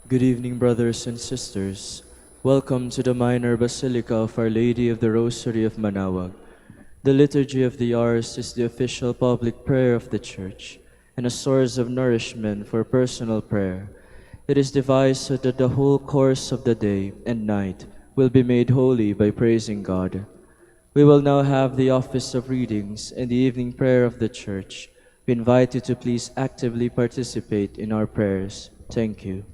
Good evening, brothers and sisters. Welcome to the Minor Basilica of Our Lady of the Rosary of Manaoag. The Liturgy of the Hours is the official public prayer of the Church and a source of nourishment for personal prayer. It is devised so that the whole course of the day and night will be made holy by praising God. We will now have the office of readings and the evening prayer of the Church. We invite you to please actively participate in our prayers. Thank you.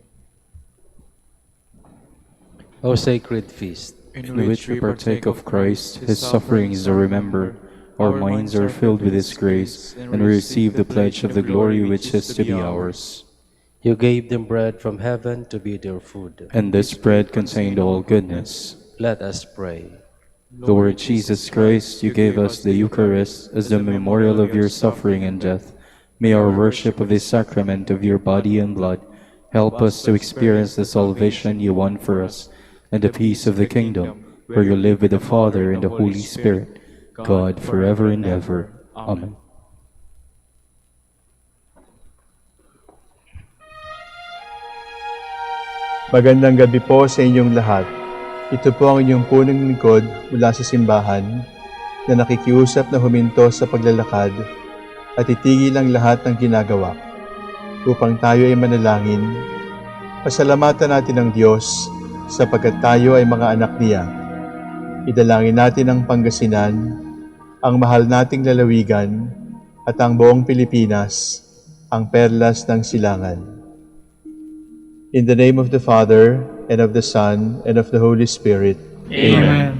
O sacred feast, in which we partake of Christ, His sufferings are remembered, our minds are filled with His grace, and we receive the pledge of the glory which is to be ours. you gave them bread from heaven to be their food. And this bread contained all goodness. Let us pray. Lord Jesus Christ, you gave us the Eucharist as the memorial of your suffering and death. May our worship of this sacrament of your body and blood help us to experience the salvation you won for us, and the peace of the kingdom, where you live with the Father and the Holy Spirit, God forever and ever. Amen. Magandang gabi po sa inyong lahat. Ito po ang inyong punong lingkod mula sa simbahan na nakikiusap na huminto sa paglalakad at itigil ang lahat ng ginagawa upang tayo ay manalangin. Pasalamatan natin ang Diyos sapagkat tayo ay mga anak niya. Idalangin natin ang Pangasinan, ang mahal nating lalawigan, at ang buong Pilipinas, ang perlas ng silangan. In the name of the Father, and of the Son, and of the Holy Spirit. Amen.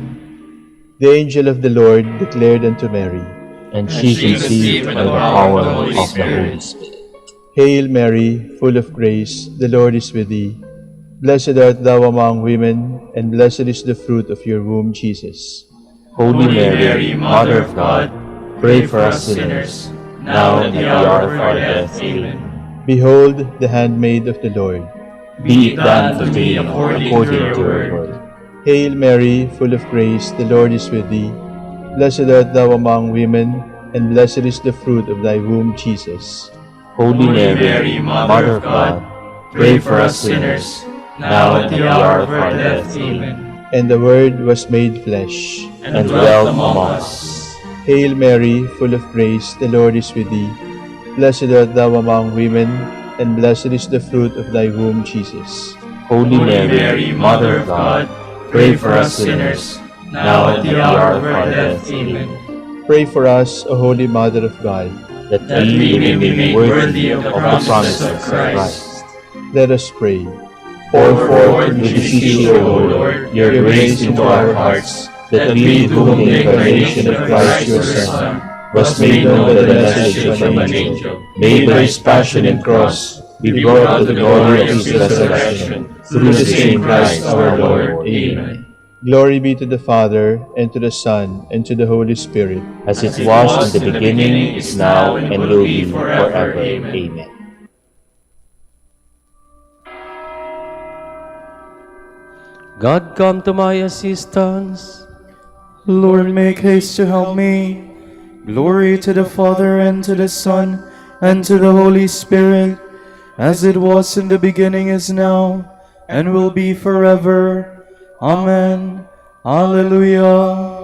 The angel of the Lord declared unto Mary, And she conceived by the power of the Holy Spirit. Hail Mary, full of grace, the Lord is with thee. Blessed art thou among women, and blessed is the fruit of your womb, Jesus. Holy Mary, Mother of God, pray for us sinners, now and at the hour of our death. Amen. Behold, the handmaid of the Lord. Be it done to me according to your word. Hail Mary, full of grace, the Lord is with thee. Blessed art thou among women, and blessed is the fruit of thy womb, Jesus. Holy Mary, Mother of God, pray for us sinners, now and at the hour of our death. Amen. And the Word was made flesh, And dwelt among us. Hail Mary, full of grace, the Lord is with thee. Blessed art thou among women, and blessed is the fruit of thy womb, Jesus. Holy Mary, Mother of God, pray for us sinners, now and at the hour of our death. Amen. Pray for us, O Holy Mother of God. That we may be made worthy of the promises of Christ. Let us pray. Pour forth, we beseech you, O Lord, your grace into our hearts, that we, to whom the incarnation of Christ your Son was made known by the message from an angel, may by his passion and cross be brought to the glory of his resurrection, through the same Christ our Lord. Amen. Glory be to the Father, and to the Son, and to the Holy Spirit. As it was in the beginning, is now, and will be forever. Amen. God, come to my assistance. Lord, make haste to help me. Glory to the Father, and to the Son, and to the Holy Spirit, as it was in the beginning, is now, and will be forever. Amen. Alleluia.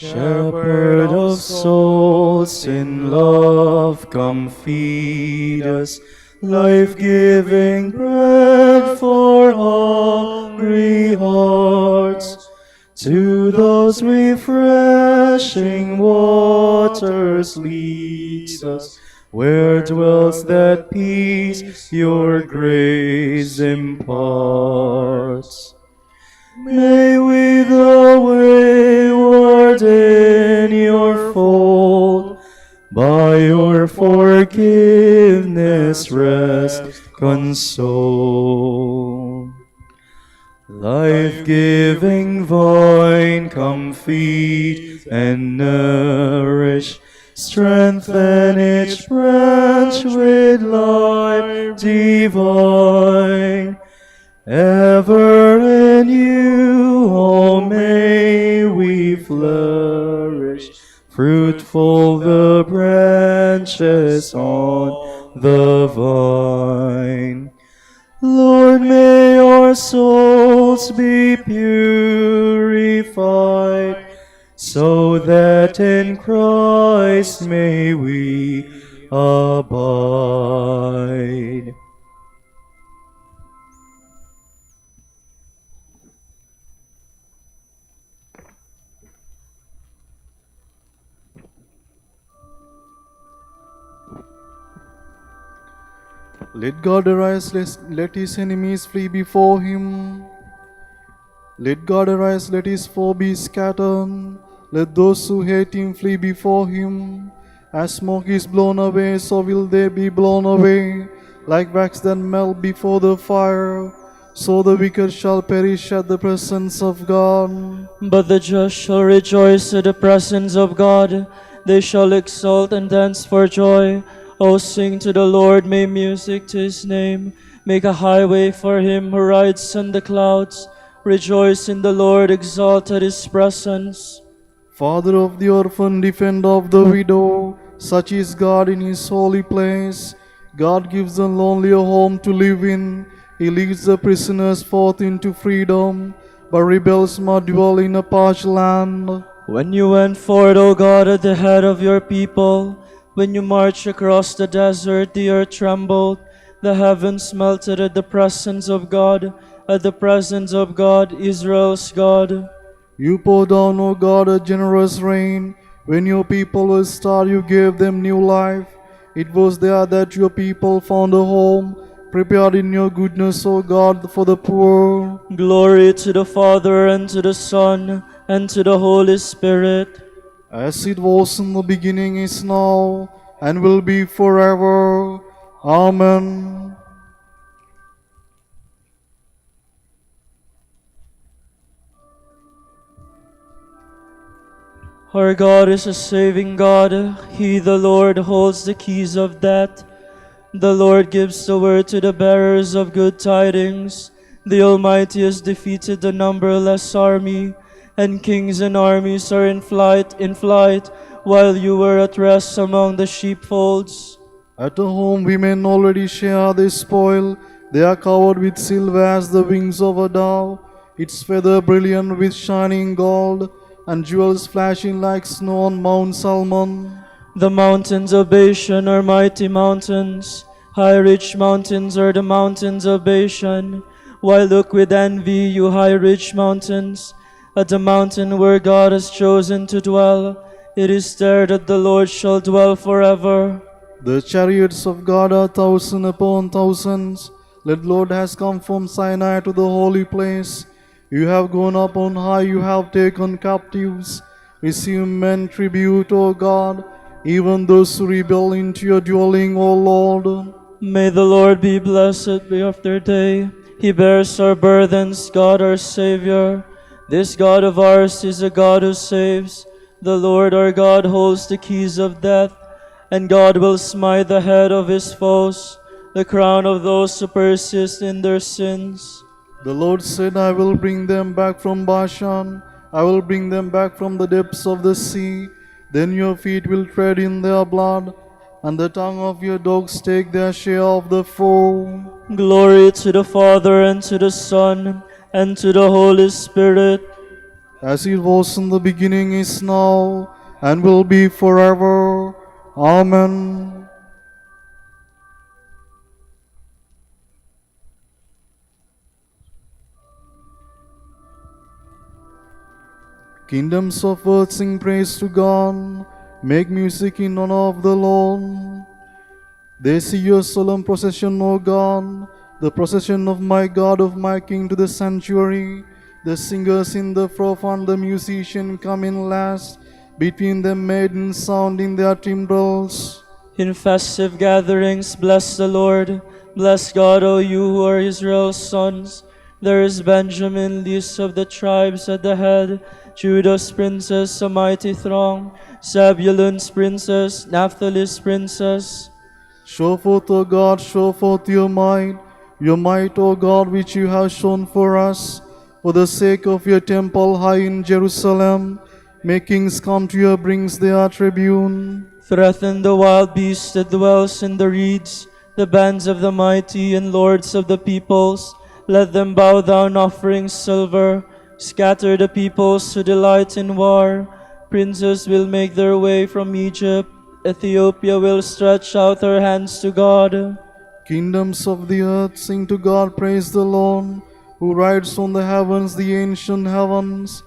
Shepherd of souls, in love come feed us, life-giving bread for hungry hearts. To those refreshing waters leads us, where dwells that peace your grace imparts. May we the wayward in your fold, by your forgiveness rest, console. Life-giving vine, come feed and nourish, Strengthen each branch with life divine. Ever in you, oh, may we flourish. Fruitful the branches on the vine. Lord, may our souls be purified, so that in Christ may we abide. Let God arise, let his enemies flee before him. Let God arise, let his foe be scattered. Let those who hate him flee before him. As smoke is blown away, so will they be blown away. Like wax that melt before the fire, so the wicked shall perish at the presence of God. But the just shall rejoice at the presence of God. They shall exult and dance for joy. O sing to the Lord, make music to his name. Make a highway for him who rides on the clouds. Rejoice in the Lord, exalt at his presence. Father of the orphan, defender of the widow, such is God in his holy place. God gives the lonely a home to live in. He leads the prisoners forth into freedom, but rebels must dwell in a parched land. When you went forth, O God, at the head of your people, when you marched across the desert, the earth trembled, the heavens melted at the presence of God, at the presence of God, Israel's God. You poured down, O God, a generous rain. When your people were starved, you gave them new life. It was there that your people found a home, prepared in your goodness, O God, for the poor. Glory to the Father, and to the Son, and to the Holy Spirit. As it was in the beginning, is now, and will be forever. Amen. Our God is a saving God. He, the Lord, holds the keys of death. The Lord gives the word to the bearers of good tidings. The Almighty has defeated the numberless army, and kings and armies are in flight, while you were at rest among the sheepfolds. At the home women already share the spoil. They are covered with silver as the wings of a dove, its feather brilliant with shining gold, and jewels flashing like snow on Mount Salmon. The mountains of Bashan are mighty mountains. High rich mountains are the mountains of Bashan. Why look with envy, you high rich mountains, at the mountain where God has chosen to dwell? It is there that the Lord shall dwell forever. The chariots of God are thousand upon thousands. The Lord has come from Sinai to the holy place. You have gone up on high, you have taken captives. Receive men tribute, O God, even those who rebel into your dwelling, O Lord. May the Lord be blessed day after day. He bears our burdens, God our Savior. This God of ours is a God who saves. The Lord our God holds the keys of death, and God will smite the head of his foes, the crown of those who persist in their sins. The Lord said, I will bring them back from Bashan. I will bring them back from the depths of the sea. Then your feet will tread in their blood, and the tongue of your dogs take their share of the foe. Glory to the Father, and to the Son, and to the Holy Spirit. As it was in the beginning, is now, and will be forever. Amen. Kingdoms of earth sing praise to God. Make music in honor of the Lord. They see your solemn procession, O God, the procession of my God, of my King to the sanctuary. The singers in the front, the musician come in last. Between them maidens sounding their timbrels. In festive gatherings, bless the Lord. Bless God, O you who are Israel's sons. There is Benjamin, least of the tribes, at the head, Judah's princess, a mighty throng, Zebulun's princess, Naphtali's princess. Show forth, O God, show forth your might, O God, which you have shown for us, for the sake of your temple high in Jerusalem. May kings come to your brings their tribune. Threaten the wild beast that dwells in the reeds, the bands of the mighty and lords of the peoples. Let them bow down offering silver. Scatter the peoples who delight in war. Princes will make their way from Egypt. Ethiopia will stretch out her hands to God. Kingdoms of the earth, sing to God, praise the Lord, who rides on the heavens, the ancient heavens.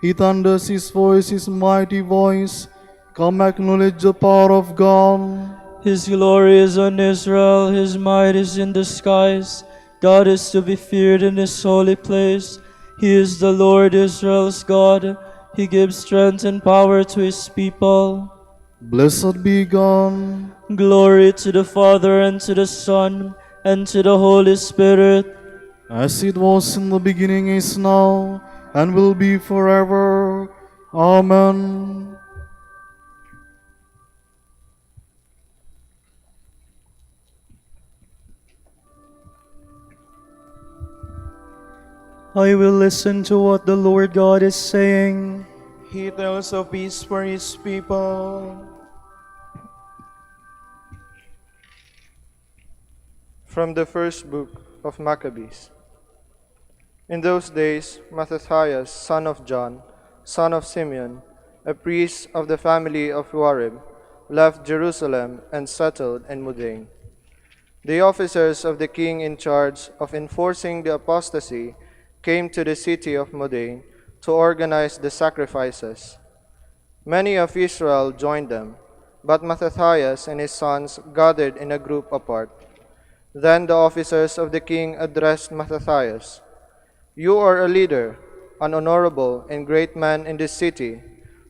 He thunders his voice, his mighty voice. Come acknowledge the power of God. His glory is on Israel, his might is in the skies. God is to be feared in his holy place. He is the Lord Israel's God. He gives strength and power to his people. Blessed be God. Glory to the Father, and to the Son, and to the Holy Spirit. As it was in the beginning, is now, and will be forever. Amen. I will listen to what the Lord God is saying. He tells of peace for his people. From the first book of Maccabees. In those days, Mattathias, son of John, son of Simeon, a priest of the family of Warib, left Jerusalem and settled in Modane. The officers of the king in charge of enforcing the apostasy came to the city of Modane to organize the sacrifices. Many of Israel joined them, but Mattathias and his sons gathered in a group apart. Then the officers of the king addressed Mattathias, "You are a leader, an honorable and great man in this city,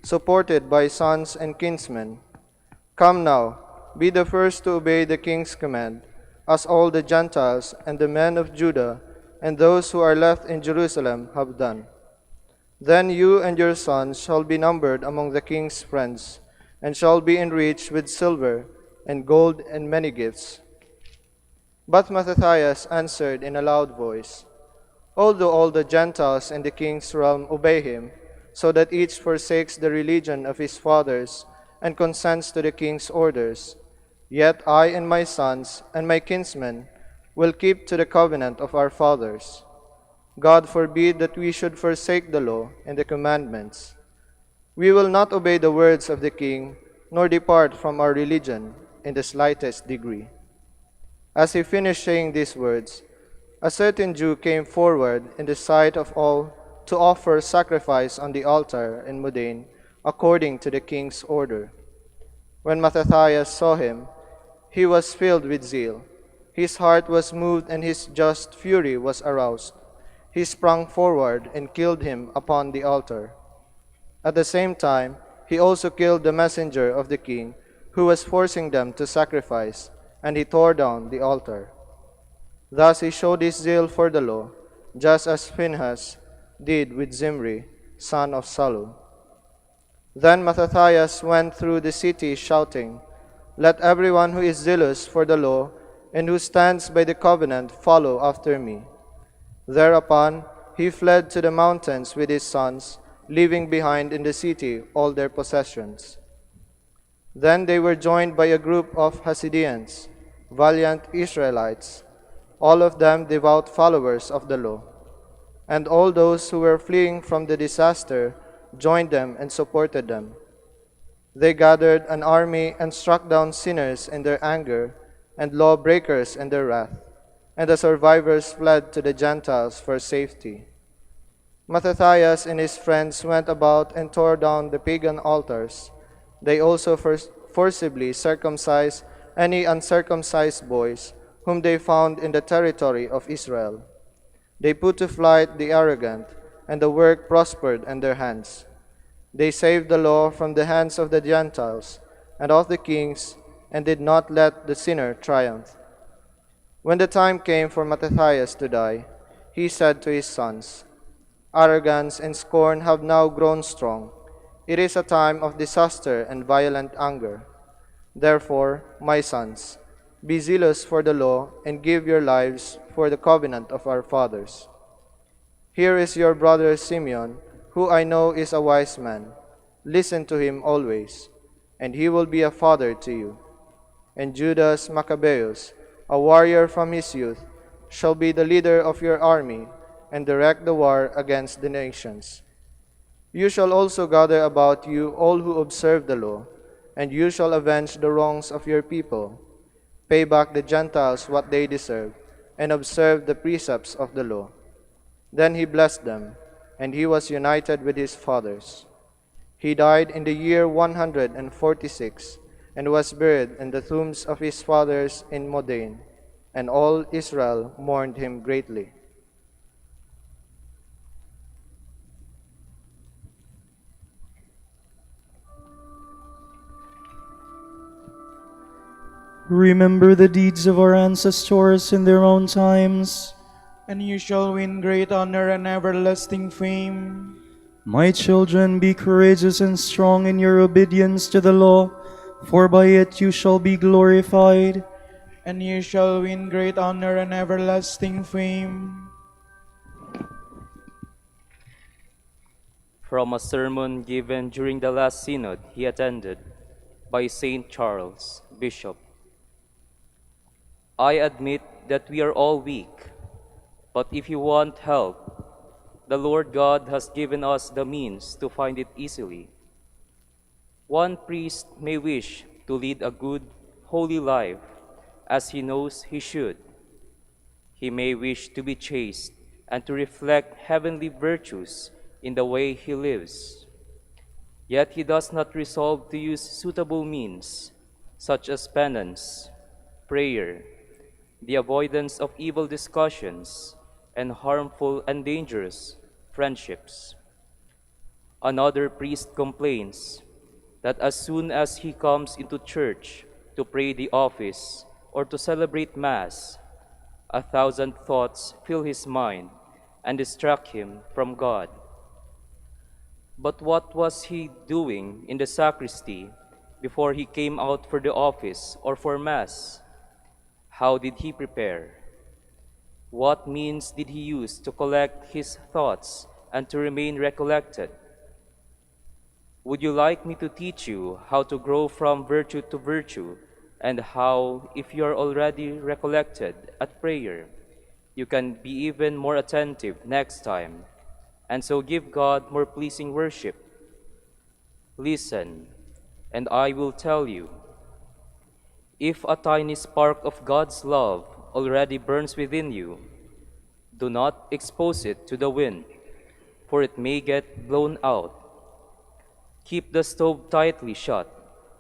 supported by sons and kinsmen. Come now, be the first to obey the king's command, as all the Gentiles and the men of Judah and those who are left in Jerusalem have done. Then you and your sons shall be numbered among the king's friends, and shall be enriched with silver and gold and many gifts." But Mattathias answered in a loud voice, "Although all the Gentiles in the king's realm obey him, so that each forsakes the religion of his fathers and consents to the king's orders, yet I and my sons and my kinsmen will keep to the covenant of our fathers. God forbid that we should forsake the law and the commandments. We will not obey the words of the king, nor depart from our religion in the slightest degree." As he finished saying these words, a certain Jew came forward in the sight of all to offer sacrifice on the altar in Modane, according to the king's order. When Mattathias saw him, he was filled with zeal. His heart was moved and his just fury was aroused. He sprang forward and killed him upon the altar. At the same time, he also killed the messenger of the king, who was forcing them to sacrifice, and he tore down the altar. Thus he showed his zeal for the law, just as Phinehas did with Zimri, son of Salu. Then Mattathias went through the city shouting, "Let everyone who is zealous for the law and who stands by the covenant follow after me." Thereupon he fled to the mountains with his sons, leaving behind in the city all their possessions. Then they were joined by a group of Hasidians, valiant Israelites, all of them devout followers of the law. And all those who were fleeing from the disaster joined them and supported them. They gathered an army and struck down sinners in their anger and lawbreakers in their wrath, and the survivors fled to the Gentiles for safety. Mattathias and his friends went about and tore down the pagan altars. They also forcibly circumcised any uncircumcised boys whom they found in the territory of Israel. They put to flight the arrogant, and the work prospered in their hands. They saved the law from the hands of the Gentiles and of the kings, and did not let the sinner triumph. When the time came for Mattathias to die, he said to his sons, "Arrogance and scorn have now grown strong. It is a time of disaster and violent anger. Therefore, my sons, be zealous for the law and give your lives for the covenant of our fathers. Here is your brother Simeon, who I know is a wise man. Listen to him always, and he will be a father to you. And Judas Maccabeus, a warrior from his youth, shall be the leader of your army and direct the war against the nations. You shall also gather about you all who observe the law, and you shall avenge the wrongs of your people. Pay back the Gentiles what they deserve, and observe the precepts of the law." Then he blessed them, and he was united with his fathers. He died in the year 146, and was buried in the tombs of his fathers in Modane, and all Israel mourned him greatly. Remember the deeds of our ancestors in their own times. And you shall win great honor and everlasting fame. My children, be courageous and strong in your obedience to the law, for by it you shall be glorified. And you shall win great honor and everlasting fame. From a sermon given during the last synod he attended by St. Charles, Bishop. I admit that we are all weak, but if you want help, the Lord God has given us the means to find it easily. One priest may wish to lead a good, holy life as he knows he should. He may wish to be chaste and to reflect heavenly virtues in the way he lives. Yet he does not resolve to use suitable means, such as penance, prayer, the avoidance of evil discussions, and harmful and dangerous friendships. Another priest complains that as soon as he comes into church to pray the office or to celebrate Mass, 1,000 thoughts fill his mind and distract him from God. But what was he doing in the sacristy before he came out for the office or for Mass? How did he prepare? What means did he use to collect his thoughts and to remain recollected? Would you like me to teach you how to grow from virtue to virtue, and how, if you are already recollected at prayer, you can be even more attentive next time, and so give God more pleasing worship? Listen, and I will tell you. If a tiny spark of God's love already burns within you, do not expose it to the wind, for it may get blown out. Keep the stove tightly shut,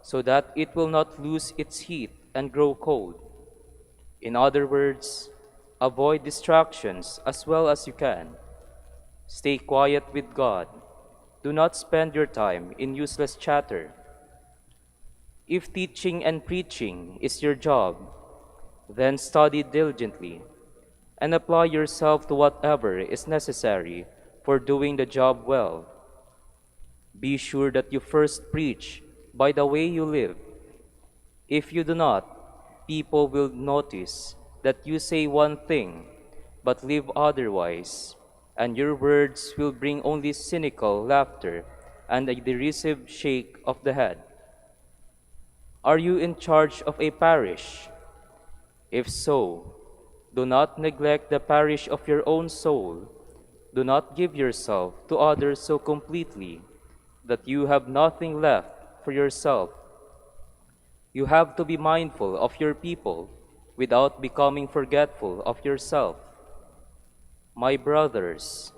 so that it will not lose its heat and grow cold. In other words, avoid distractions as well as you can. Stay quiet with God. Do not spend your time in useless chatter. If teaching and preaching is your job, then study diligently and apply yourself to whatever is necessary for doing the job well. Be sure that you first preach by the way you live. If you do not, people will notice that you say one thing but live otherwise, and your words will bring only cynical laughter and a derisive shake of the head. Are you in charge of a parish? If so, do not neglect the parish of your own soul. Do not give yourself to others so completely that you have nothing left for yourself. You have to be mindful of your people without becoming forgetful of yourself. My brothers,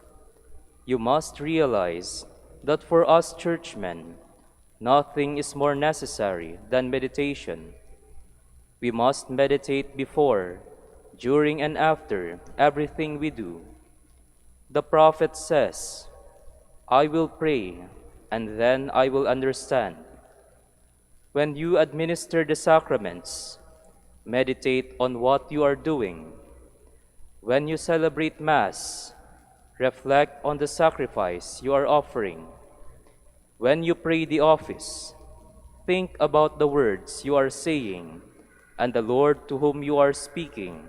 you must realize that for us churchmen, nothing is more necessary than meditation. We must meditate before, during, and after everything we do. The prophet says, "I will pray, and then I will understand." When you administer the sacraments, meditate on what you are doing. When you celebrate Mass, reflect on the sacrifice you are offering. When you pray the office, think about the words you are saying and the Lord to whom you are speaking.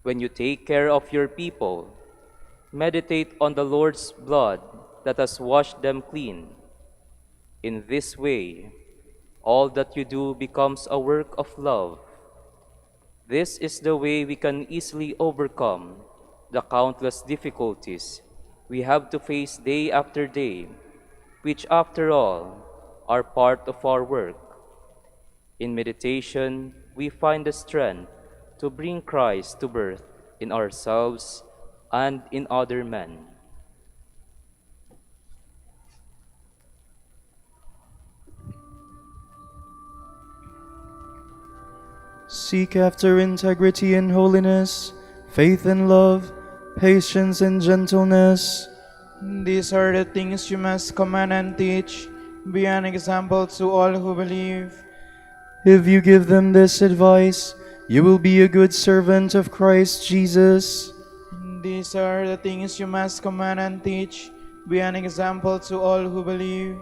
When you take care of your people, meditate on the Lord's blood that has washed them clean. In this way, all that you do becomes a work of love. This is the way we can easily overcome the countless difficulties we have to face day after day, which after all are part of our work. In meditation, we find the strength to bring Christ to birth in ourselves and in other men. Seek after integrity and holiness, faith and love, patience and gentleness. These are the things you must command and teach. Be an example to all who believe. If you give them this advice, you will be a good servant of Christ Jesus. These are the things you must command and teach. Be an example to all who believe.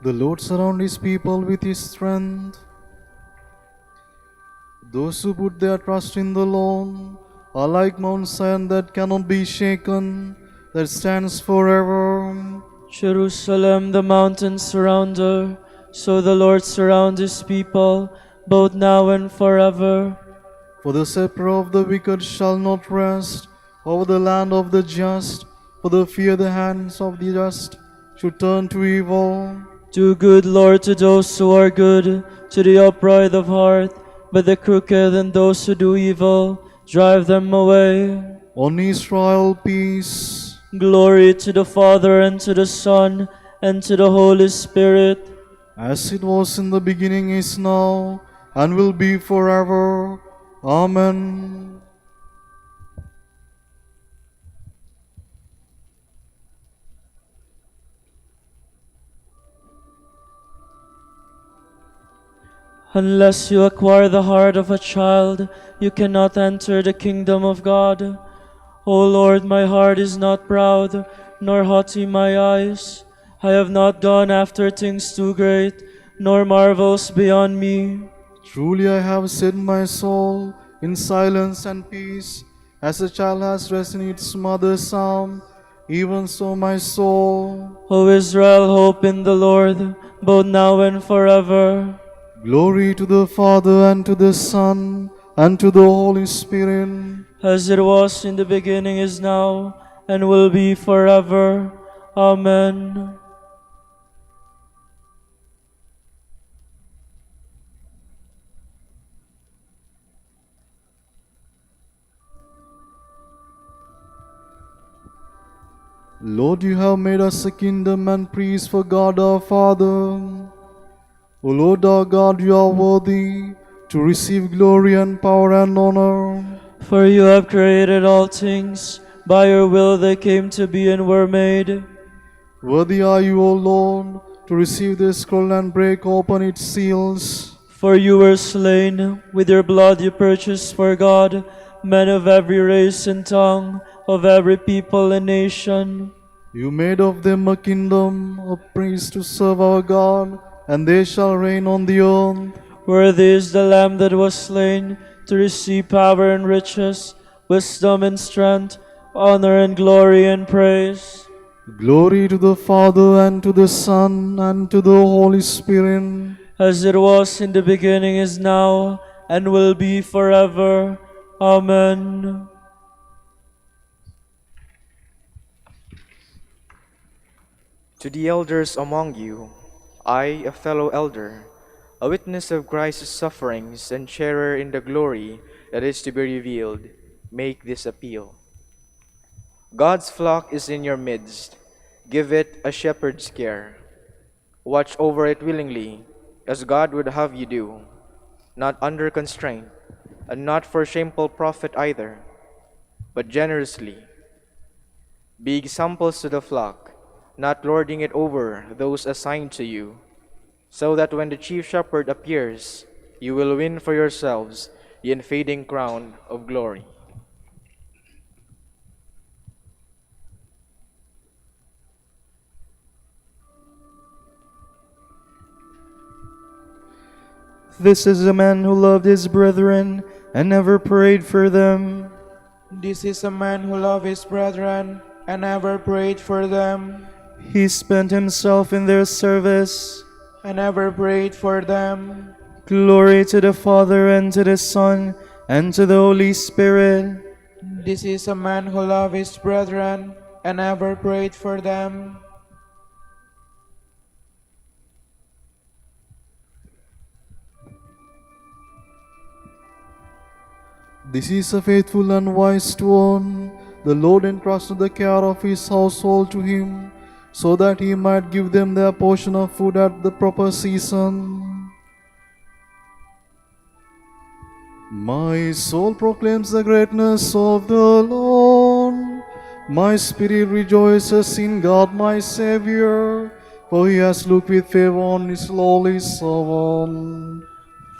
The Lord surrounds his people with his strength. Those who put their trust in the Lord are like Mount Zion that cannot be shaken, that stands forever. Jerusalem, the mountains surround her, so the Lord surrounds his people, both now and forever. For the scepter of the wicked shall not rest over the land of the just, for the fear the hands of the just should turn to evil. Do good, Lord, to those who are good, to the upright of heart, but the crooked and those who do evil, drive them away. On Israel, peace. Glory to the Father, and to the Son, and to the Holy Spirit. As it was in the beginning, is now, and will be forever. Amen. Unless you acquire the heart of a child, you cannot enter the kingdom of God. O Lord, my heart is not proud, nor haughty my eyes. I have not gone after things too great, nor marvels beyond me. Truly I have said my soul in silence and peace, as a child has rest in its mother's arm, even so my soul. O Israel, hope in the Lord, both now and forever. Glory to the Father, and to the Son, and to the Holy Spirit. As it was in the beginning, is now, and will be forever. Amen. Lord, you have made us a kingdom and priests for God our Father. O Lord our God, you are worthy to receive glory and power and honor. For you have created all things, by your will they came to be and were made. Worthy are you, O Lord, to receive the scroll and break open its seals. For you were slain, with your blood you purchased for God men of every race and tongue, of every people and nation. You made of them a kingdom, a priest to serve our God, and they shall reign on the earth. Worthy is the Lamb that was slain, to receive power and riches, wisdom and strength, honor and glory and praise. Glory to the Father, and to the Son, and to the Holy Spirit. As it was in the beginning, is now, and will be forever. Amen. To the elders among you, I, a fellow elder, a witness of Christ's sufferings and sharer in the glory that is to be revealed, make this appeal. God's flock is in your midst. Give it a shepherd's care. Watch over it willingly, as God would have you do, not under constraint, and not for shameful profit either, but generously. Be examples to the flock, not lording it over those assigned to you, so that when the chief shepherd appears, you will win for yourselves the unfading crown of glory. This is a man who loved his brethren and never prayed for them. This is a man who loved his brethren and never prayed for them. He spent himself in their service and never prayed for them. Glory to the Father, and to the Son, and to the Holy Spirit. This is a man who loved his brethren and never prayed for them. This is a faithful and wise one. The Lord entrusted the care of his household to him, so that he might give them their portion of food at the proper season. My soul proclaims the greatness of the Lord. My spirit rejoices in God my Savior, for he has looked with favor on his lowly servant.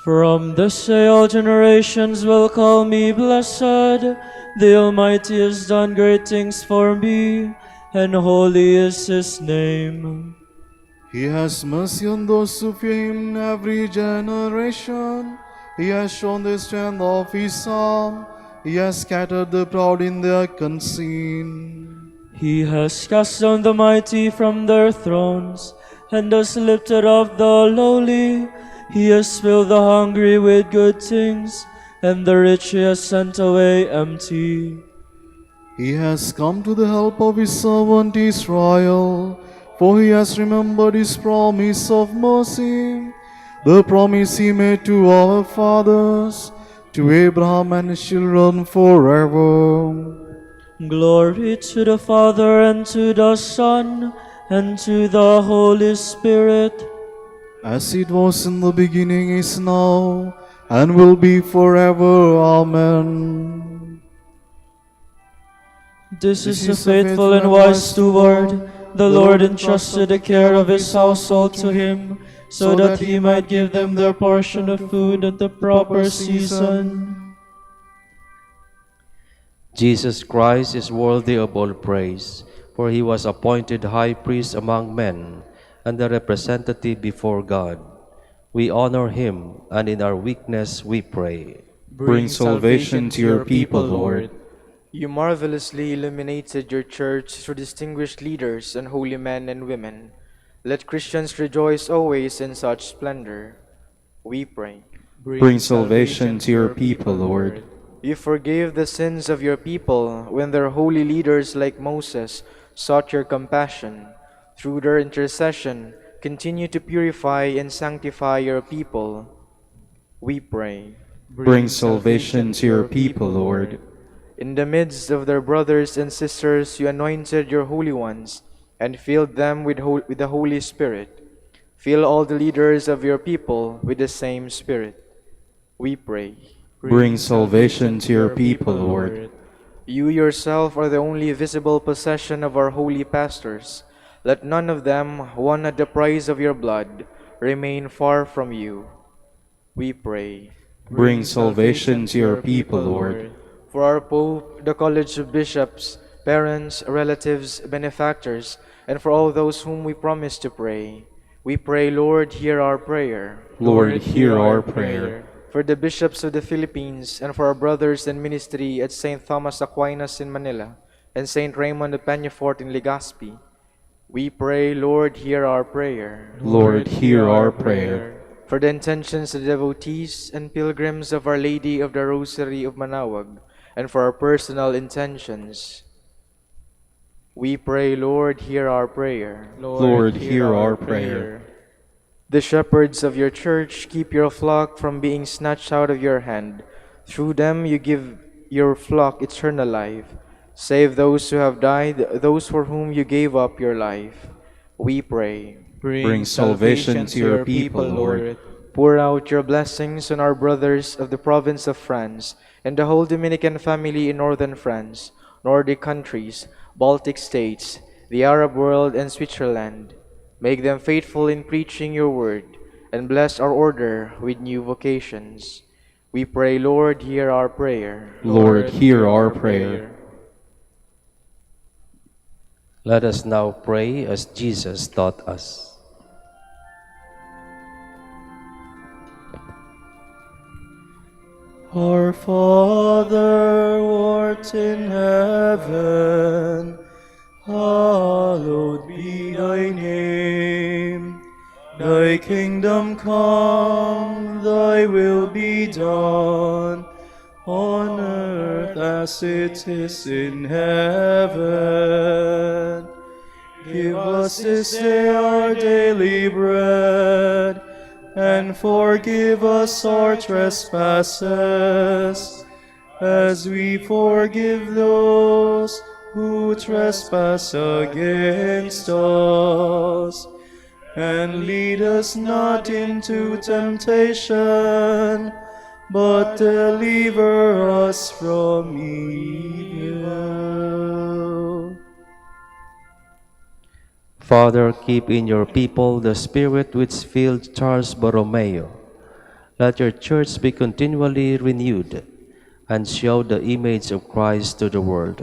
From this day all generations will call me blessed. The Almighty has done great things for me, and holy is his name. He has mercy on those who fear him in every generation. He has shown the strength of his arm. He has scattered the proud in their conceit. He has cast down the mighty from their thrones, and has lifted up the lowly. He has filled the hungry with good things, and the rich he has sent away empty. He has come to the help of his servant Israel, for he has remembered his promise of mercy, the promise he made to our fathers, to Abraham and his children forever. Glory to the Father, and to the Son, and to the Holy Spirit. As it was in the beginning, is now, and will be forever. Amen. This is a faithful and wise steward. The Lord entrusted the care of his household to him, so that he might give them their portion of food at the proper season. Jesus Christ is worthy of all praise, for he was appointed high priest among men and the representative before God. We honor him, and in our weakness we pray. Bring salvation to your people, Lord. You marvelously illuminated your church through distinguished leaders and holy men and women. Let Christians rejoice always in such splendor. We pray. Bring salvation to your people, Lord. You forgave the sins of your people when their holy leaders like Moses sought your compassion. Through their intercession, continue to purify and sanctify your people. We pray. Bring salvation to your people, Lord. In the midst of their brothers and sisters, you anointed your holy ones and filled them with the Holy Spirit. Fill all the leaders of your people with the same Spirit. We pray. Bring salvation to your people, Lord. You yourself are the only visible possession of our holy pastors. Let none of them, won at the price of your blood, remain far from you. We pray. Bring salvation to your people, Lord. For our Pope, the College of Bishops, parents, relatives, benefactors, and for all those whom we promise to pray, we pray, Lord, hear our prayer. Lord, hear our prayer. For the bishops of the Philippines, and for our brothers in ministry at St. Thomas Aquinas in Manila, and St. Raymond of Peñafort in Legazpi, we pray, Lord, hear our prayer. Lord, hear our prayer. For the intentions of the devotees and pilgrims of Our Lady of the Rosary of Manaoag, and for our personal intentions, we pray, Lord, hear our prayer. Lord, hear our prayer. The shepherds of your church, keep your flock from being snatched out of your hand. Through them you give your flock eternal life. Save those who have died, those for whom you gave up your life. We pray. Bring salvation to your people, Lord. Pour out your blessings on our brothers of the province of France and the whole Dominican family in northern France, Nordic countries, Baltic states, the Arab world, and Switzerland. Make them faithful in preaching your word, and bless our order with new vocations. We pray, Lord, hear our prayer. Lord, hear our prayer. Let us now pray as Jesus taught us. Our Father, who art in heaven, hallowed be thy name. Thy kingdom come, thy will be done, on earth as it is in heaven. Give us this day our daily bread, and forgive us our trespasses, as we forgive those who trespass against us. And lead us not into temptation, but deliver us from evil. Father, keep in your people the spirit which filled Charles Borromeo. Let your church be continually renewed and show the image of Christ to the world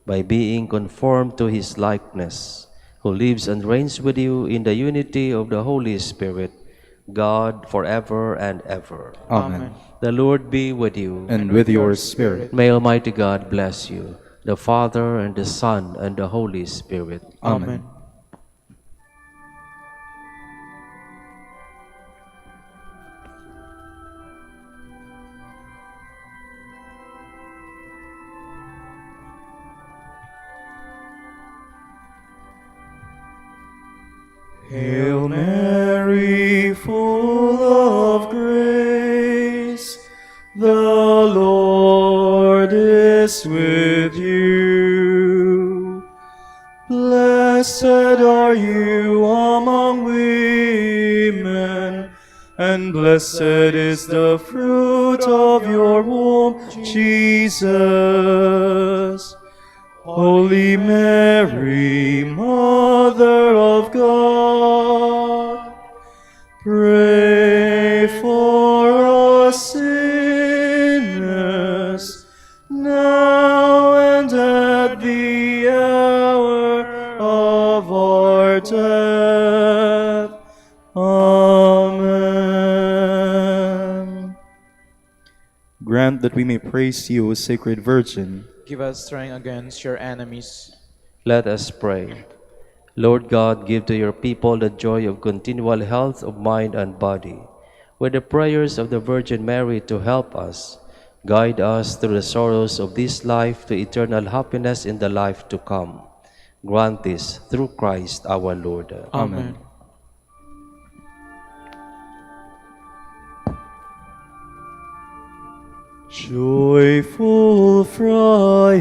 by being conformed to his likeness, who lives and reigns with you in the unity of the Holy Spirit, God, forever and ever. Amen. The Lord be with you. And with your spirit. May Almighty God bless you, the Father, and the Son, and the Holy Spirit. Amen. Hail Mary, full of grace, the Lord is with you. Blessed are you among women, and blessed is the fruit of your womb, Jesus. Holy Mary, Mother of God, pray for us sinners, now and at the hour of our death. Amen. Grant that we may praise you, O Sacred Virgin. Give us strength against your enemies. Let us pray. Lord God, give to your people the joy of continual health of mind and body. With the prayers of the Virgin Mary to help us, guide us through the sorrows of this life to eternal happiness in the life to come. Grant this through Christ our Lord. Amen. Joyful Friar,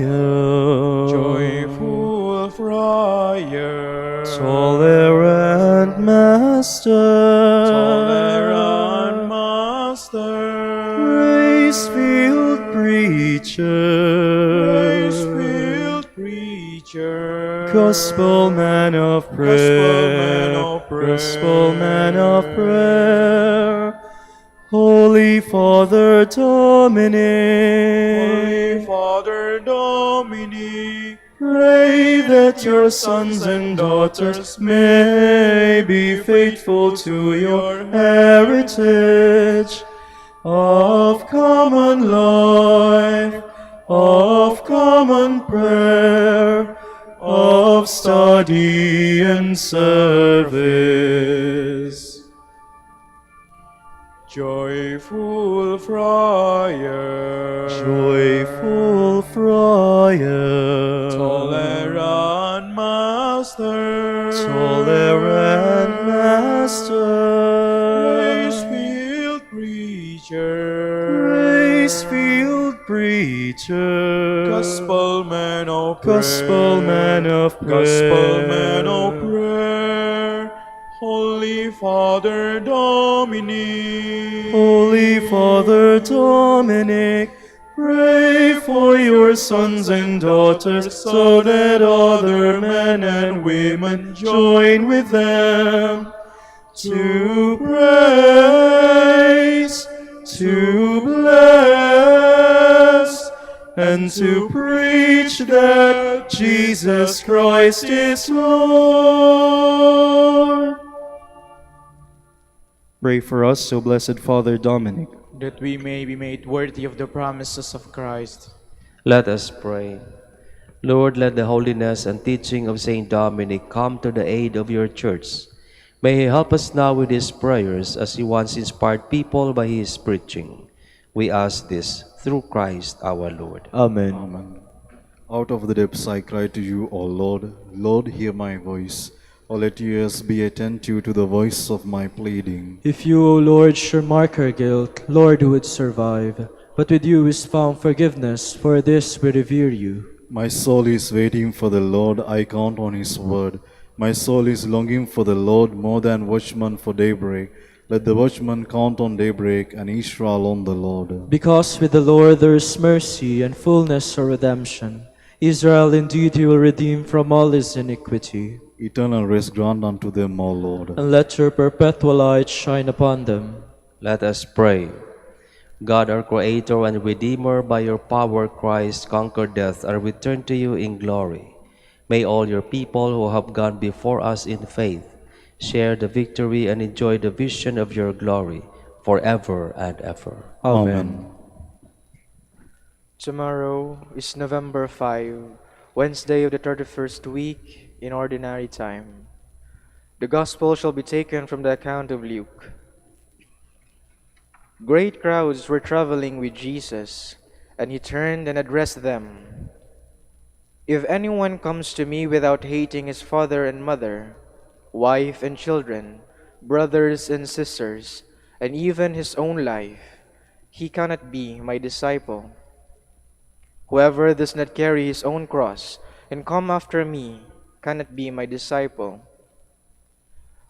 Joyful Friar, tolerant Master, tolerant Master, grace-filled preacher, grace-filled preacher, gospel man of prayer, gospel man of prayer, Holy Father Dominic, Holy Father Dominic, pray that your sons and daughters may be faithful to your heritage of common life, of common prayer, of study and service. Joyful Friar, Joyful Friar, tolerant Master, tolerant Master, grace-filled preacher, grace-filled preacher, gospel man of prayer, gospel man of prayer, gospel man of prayer, Holy Father Dominic, Holy Father Dominic, pray for your sons and daughters, so that other men and women join with them to praise, to bless, and to preach that Jesus Christ is Lord. Pray for us, O Blessed Father Dominic, that we may be made worthy of the promises of Christ. Let us pray. Lord, let the holiness and teaching of Saint Dominic come to the aid of your church. May he help us now with his prayers as he once inspired people by his preaching. We ask this through Christ our Lord. Amen. Amen. Out of the depths I cry to you, O Lord. Lord, hear my voice. O let your ears be attentive to the voice of my pleading. If you, O Lord, should mark our guilt, Lord, who would survive? But with you is found forgiveness, for this we revere you. My soul is waiting for the Lord, I count on his word. My soul is longing for the Lord more than watchmen for daybreak. Let the watchman count on daybreak, and Israel on the Lord. Because with the Lord there is mercy and fullness of redemption. Israel indeed you will redeem from all his iniquity. Eternal rest grant unto them, O Lord. And let your perpetual light shine upon them. Let us pray. God, our Creator and Redeemer, by your power Christ conquered death and returned to you in glory. May all your people who have gone before us in faith share the victory and enjoy the vision of your glory forever and ever. Amen. Tomorrow is November 5, Wednesday of the 31st week in Ordinary Time. The Gospel shall be taken from the account of Luke. Great crowds were traveling with Jesus, and he turned and addressed them. If anyone comes to me without hating his father and mother, wife and children, brothers and sisters, and even his own life, he cannot be my disciple. Whoever does not carry his own cross and come after me cannot be my disciple.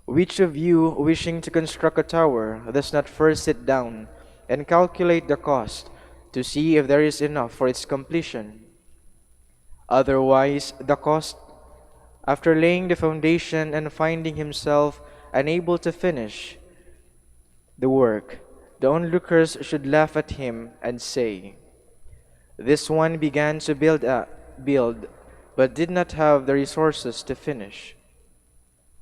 Which of you, wishing to construct a tower, does not first sit down and calculate the cost to see if there is enough for its completion? Otherwise, the cost, after laying the foundation and finding himself unable to finish the work, the onlookers should laugh at him and say, "This one began to build, but did not have the resources to finish."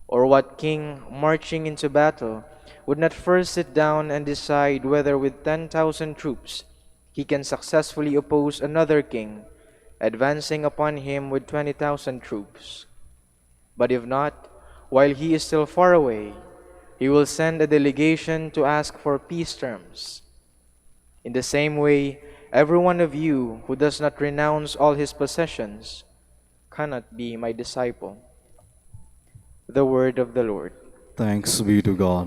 Or what king, marching into battle, would not first sit down and decide whether with 10,000 troops he can successfully oppose another king, advancing upon him with 20,000 troops? But if not, while he is still far away, he will send a delegation to ask for peace terms. In the same way, every one of you who does not renounce all his possessions cannot be my disciple. The word of the Lord. Thanks be to God.